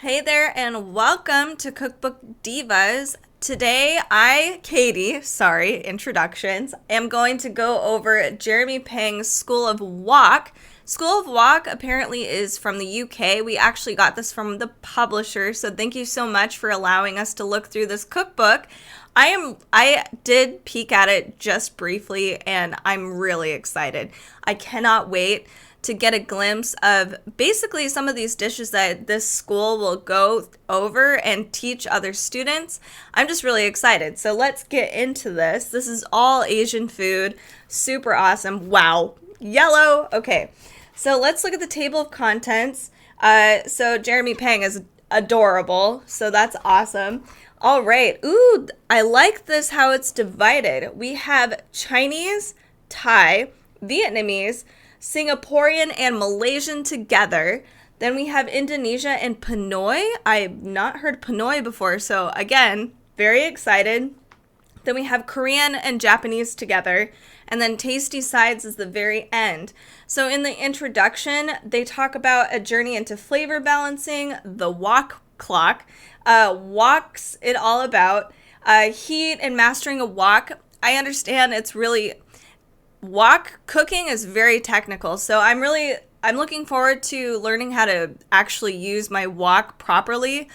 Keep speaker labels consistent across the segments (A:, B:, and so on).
A: Hey there, and welcome to Cookbook Divas. Today, introductions, am going to go over Jeremy Pang's School of Wok. School of Wok apparently is from the UK. We actually got this from the publisher, so thank you so much for allowing us to look through this cookbook. I did peek at it just briefly, and I'm really excited. I cannot wait to get a glimpse of basically some of these dishes that this school will go over and teach other students. I'm just really excited. So let's get into this. This is all Asian food. Super awesome. Wow. Yellow. Okay. So let's look at the table of contents. So Jeremy Pang is adorable. So that's awesome. All right. Ooh, I like this how it's divided. We have Chinese, Thai, Vietnamese, Singaporean and Malaysian together. Then we have Indonesia and Pinoy. I've not heard Pinoy before, so again, very excited. Then we have Korean and Japanese together. And then tasty sides is the very end. So in the introduction, they talk about a journey into flavor balancing, the wok clock. Wok's it all about. Heat and mastering a wok. I understand it's really... Wok cooking is very technical, so I'm looking forward to learning how to actually use my wok properly.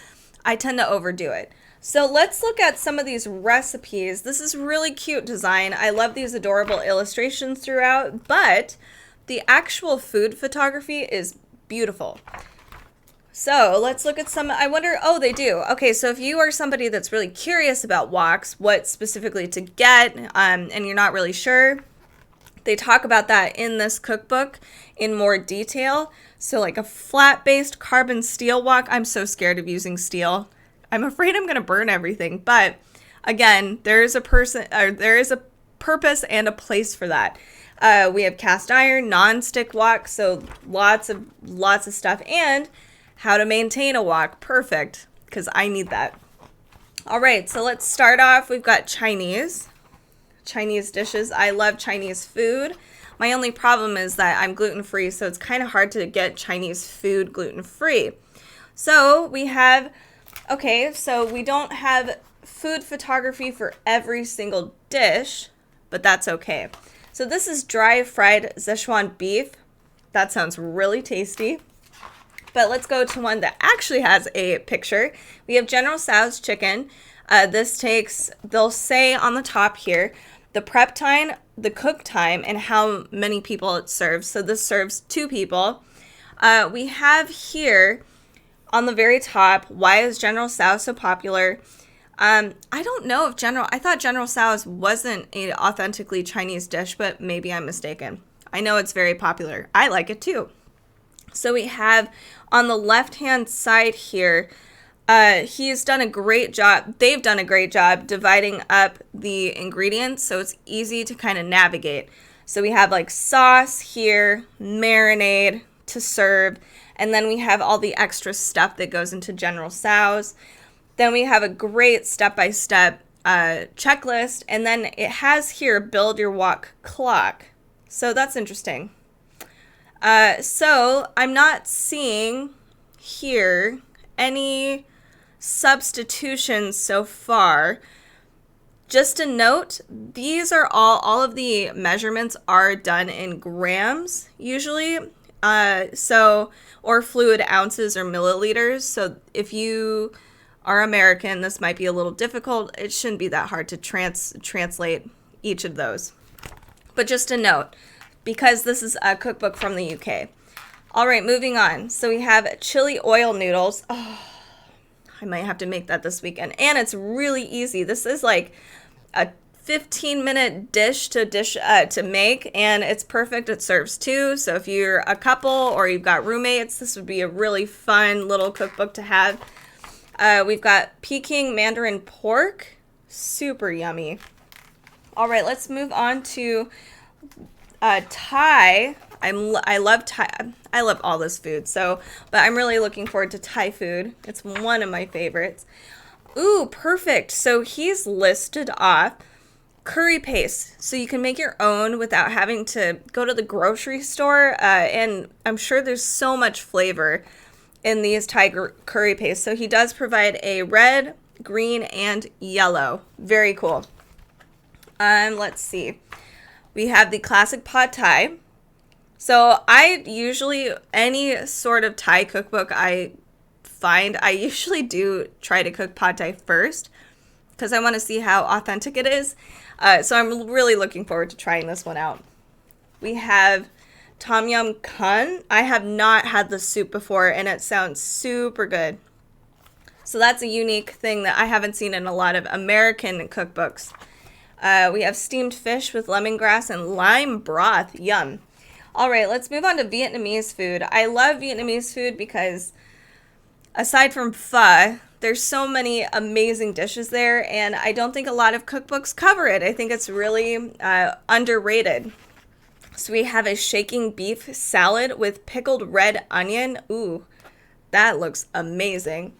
A: I tend to overdo it. So let's look at some of these recipes. This is really cute design. I love these adorable illustrations throughout, but the actual food photography is beautiful. So let's look at some, I wonder, oh, they do. Okay, so if you are somebody that's really curious about woks, what specifically to get, and you're not really sure, they talk about that in this cookbook in more detail. So like a flat-based carbon steel wok. I'm so scared of using steel. I'm afraid I'm going to burn everything. But again, there is a purpose and a place for that. We have cast iron, non-stick wok, so lots of stuff, and how to maintain a wok. Perfect, because I need that. All right, so let's start off. We've got Chinese dishes. I love Chinese food. My only problem is that I'm gluten-free, so it's kind of hard to get Chinese food gluten-free. So we don't have food photography for every single dish, but that's okay. So this is dry fried Szechuan beef. That sounds really tasty. But let's go to one that actually has a picture. We have General Tso's chicken. They'll say on the top here, the prep time, the cook time, and how many people it serves. So this serves 2 people. We have here on the very top, why is General Tso so popular? I don't know if I thought General Tso's wasn't an authentically Chinese dish, but maybe I'm mistaken. I know it's very popular. I like it too. So we have on the left-hand side here, they've done a great job dividing up the ingredients so it's easy to kind of navigate. So we have like sauce here, marinade to serve, and then we have all the extra stuff that goes into General Tso's. Then we have a great step-by-step checklist, and then it has here build your wok clock. So that's interesting. So I'm not seeing here any substitutions so far. Just a note, these are all of the measurements are done in grams usually, or fluid ounces or milliliters. So if you are American, this might be a little difficult. It shouldn't be that hard to translate each of those. But just a note, because this is a cookbook from the UK. All right, moving on. So we have chili oil noodles. Oh, I might have to make that this weekend. And it's really easy. This is like a 15-minute dish to make, and it's perfect. It serves 2. So if you're a couple or you've got roommates, this would be a really fun little cookbook to have. We've got Peking Mandarin pork. Super yummy. All right, let's move on to Thai. I love Thai. I love all this food. But I'm really looking forward to Thai food. It's one of my favorites. Ooh, perfect. So he's listed off curry paste. So you can make your own without having to go to the grocery store. And I'm sure there's so much flavor in these Thai curry paste. So he does provide a red, green, and yellow. Very cool. Let's see. We have the classic pad Thai. So I usually, any sort of Thai cookbook I find, I usually do try to cook pad Thai first because I want to see how authentic it is. So I'm really looking forward to trying this one out. We have Tom Yum Kun. I have not had the soup before, and it sounds super good. So that's a unique thing that I haven't seen in a lot of American cookbooks. We have steamed fish with lemongrass and lime broth. Yum. All right, let's move on to Vietnamese food. I love Vietnamese food because aside from pho, there's so many amazing dishes there, and I don't think a lot of cookbooks cover it. I think it's really underrated. So we have a shaking beef salad with pickled red onion. Ooh, that looks amazing.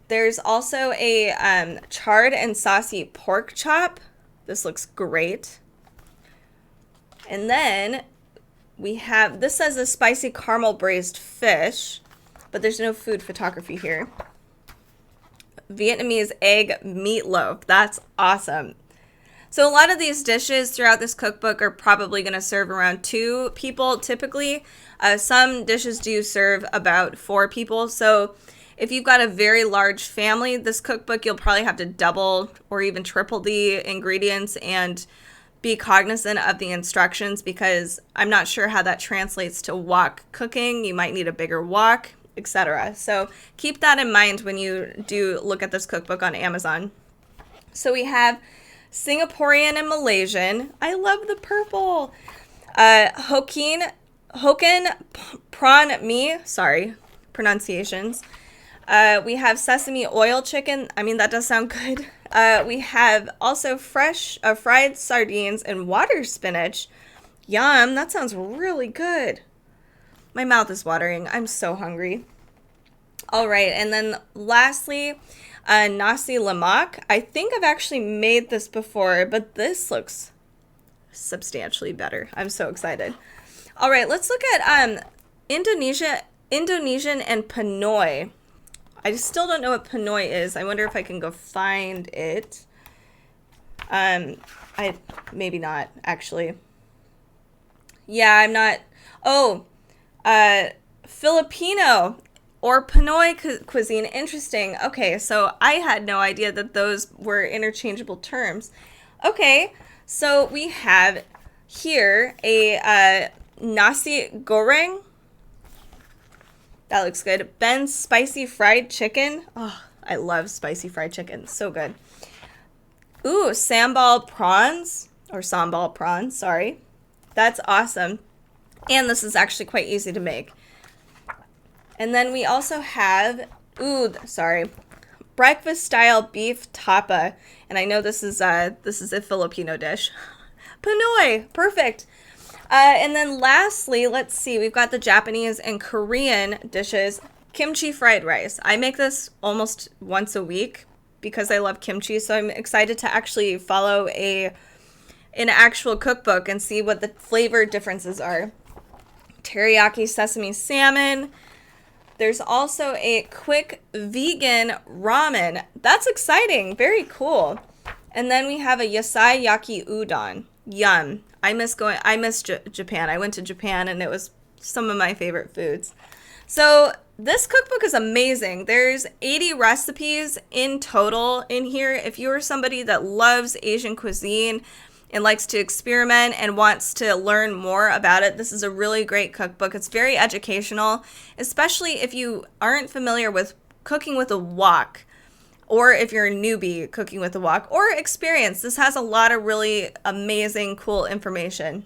A: There's also a charred and saucy pork chop. This looks great. And then we have, this says a spicy caramel braised fish, but there's no food photography here. Vietnamese egg meatloaf. That's awesome. So a lot of these dishes throughout this cookbook are probably going to serve around 2 people typically. Some dishes do serve about 4 people. So if you've got a very large family, this cookbook, you'll probably have to double or even triple the ingredients and be cognizant of the instructions because I'm not sure how that translates to wok cooking. You might need a bigger wok, etc. So keep that in mind when you do look at this cookbook on Amazon. So we have Singaporean and Malaysian. I love the purple. Hokkien prawn mee. Sorry, pronunciations. We have sesame oil chicken. I mean, that does sound good. We have also fresh fried sardines and water spinach. Yum, that sounds really good. My mouth is watering. I'm so hungry. All right, and then lastly, nasi lemak. I think I've actually made this before, but this looks substantially better. I'm so excited. All right, let's look at Indonesian and Pinoy. I still don't know what Pinoy is. I wonder if I can go find it. Maybe not, actually. Yeah, I'm not. Oh, Filipino or Pinoy cuisine. Interesting. Okay, so I had no idea that those were interchangeable terms. Okay, so we have here a nasi goreng. That looks good. Ben's spicy fried chicken. Oh, I love spicy fried chicken. So good. Ooh, sambal prawns. Or sambal prawns, sorry. That's awesome. And this is actually quite easy to make. And then we also have, breakfast style beef tapa. And I know this is a Filipino dish. Pinoy, perfect. And then lastly, let's see, we've got the Japanese and Korean dishes. Kimchi fried rice. I make this almost once a week because I love kimchi, so I'm excited to actually follow an actual cookbook and see what the flavor differences are. Teriyaki sesame salmon. There's also a quick vegan ramen. That's exciting. Very cool. And then we have a yasai yaki udon. Yum. I miss Japan. I went to Japan and it was some of my favorite foods. So this cookbook is amazing. There's 80 recipes in total in here. If you're somebody that loves Asian cuisine and likes to experiment and wants to learn more about it, this is a really great cookbook. It's very educational, especially if you aren't familiar with cooking with a wok, or if you're a newbie cooking with a wok, or experience. This has a lot of really amazing, cool information.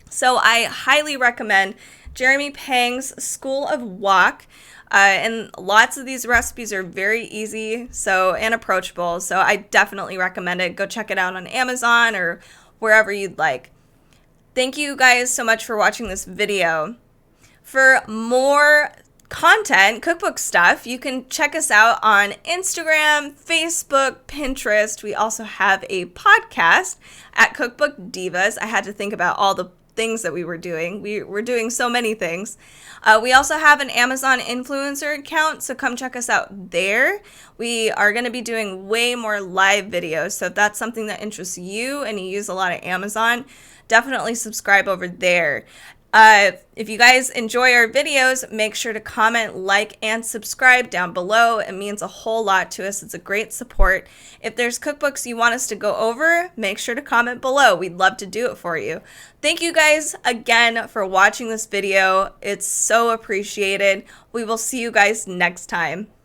A: So I highly recommend Jeremy Pang's School of Wok. And lots of these recipes are very easy and approachable. So I definitely recommend it. Go check it out on Amazon or wherever you'd like. Thank you guys so much for watching this video. For more content, cookbook stuff, you can check us out on Instagram, Facebook, Pinterest. We also have a podcast at Cookbook Divas. I had to think about all the things that we were doing. We were doing so many things. We also have an Amazon influencer account, so come check us out there. We are going to be doing way more live videos, so if that's something that interests you and you use a lot of Amazon, definitely subscribe over there. If you guys enjoy our videos, make sure to comment, like, and subscribe down below. It means a whole lot to us. It's a great support. If there's cookbooks you want us to go over, make sure to comment below. We'd love to do it for you. Thank you guys again for watching this video. It's so appreciated. We will see you guys next time.